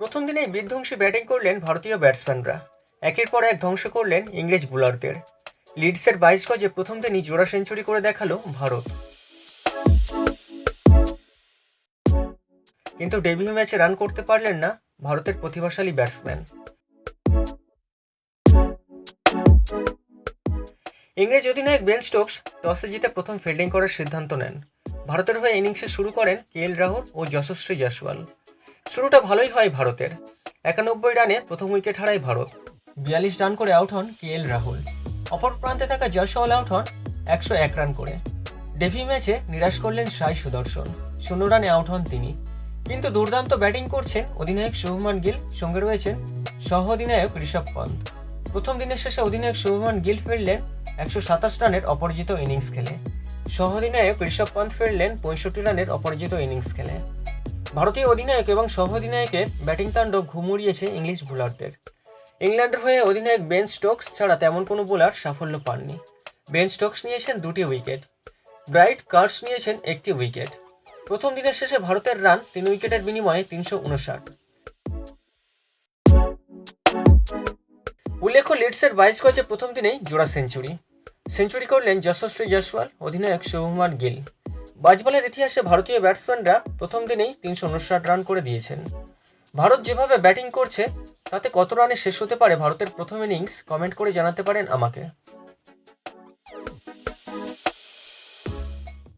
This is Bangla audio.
প্রথম দিনেই বিধ্বংসী ব্যাটিং করলেন ভারতীয় ব্যাটসম্যানরা। একের পর এক ধ্বংস করলেন ইংরেজ বোলারদের। লিডসের 22 গজে প্রথম দিনই জোড়া সেঞ্চুরি করে দেখালো ভারত। কিন্তু ডেবিউ ম্যাচে রান করতে পারলেন না ভারতের প্রতিভাশালী ব্যাটসম্যান। ইংরেজ অধিনায়ক বেন স্টোকস টসে জিতে প্রথম ফিল্ডিং করার সিদ্ধান্ত নেন। ভারতের হয়ে ইনিংসে শুরু করেন কেএল রাহুল ও যশস্বী জয়সওয়াল। শুরুটা ভালোই হয় ভারতের। 91 রানে প্রথম উইকেট হারায় ভারত। 42 রান করে আউট হন কেএল রাহুল। অপর প্রান্তে থাকা জয়সওয়াল আউট হন 101 রান করে। ডেবিউ ম্যাচে নিরাশ করলেন সাই সুদর্শন। 0 রানে আউট হন তিনি। কিন্তু দুর্দান্ত ব্যাটিং করছেন অধিনায়ক শুভমান গিল, সঙ্গে রয়েছেন সহ অধিনায়ক ঋষভ পন্থ। প্রথম দিনের শেষে অধিনায়ক শুভমান গিল ফিরলেন 127 রানের অপরাজিত ইনিংস খেলে। সহ অধিনায়ক ঋষভ পন্থ ফিরলেন 65 রানের অপরাজিত ইনিংস খেলে। ভারতীয় অধিনায়ক এবং সহ অধিনায়কের ব্যাটিং তাণ্ডব ঘুম উড়িয়েছে ইংলিশ বোলারদের। ইংল্যান্ডের হয়ে অধিনায়ক বেন স্টোকস ছাড়া তেমন কোনো বোলার সাফল্য পাননি। বেন স্টোকস নিয়েছেন 2টি উইকেট, ব্রাইট কার্স নিয়েছেন 1টি উইকেট। প্রথম দিনের শেষে ভারতের রান 3 উইকেটের বিনিময়ে 359। উল্লেখ্য, লিডসের 22 গজে প্রথম দিনেই জোড়া সেঞ্চুরি করলেন যশস্বী জয়সওয়াল, অধিনায়ক শুভমান গিল। বাজবলের ইতিহাসে ভারতীয় ব্যাটসম্যানরা প্রথম দিনেই 359 রান করে দিয়েছেন। ভারত যেভাবে ব্যাটিং করছে তাতে কত রানে শেষ হতে পারে ভারতের প্রথম ইনিংস, কমেন্ট করে জানাতে পারেন আমাকে।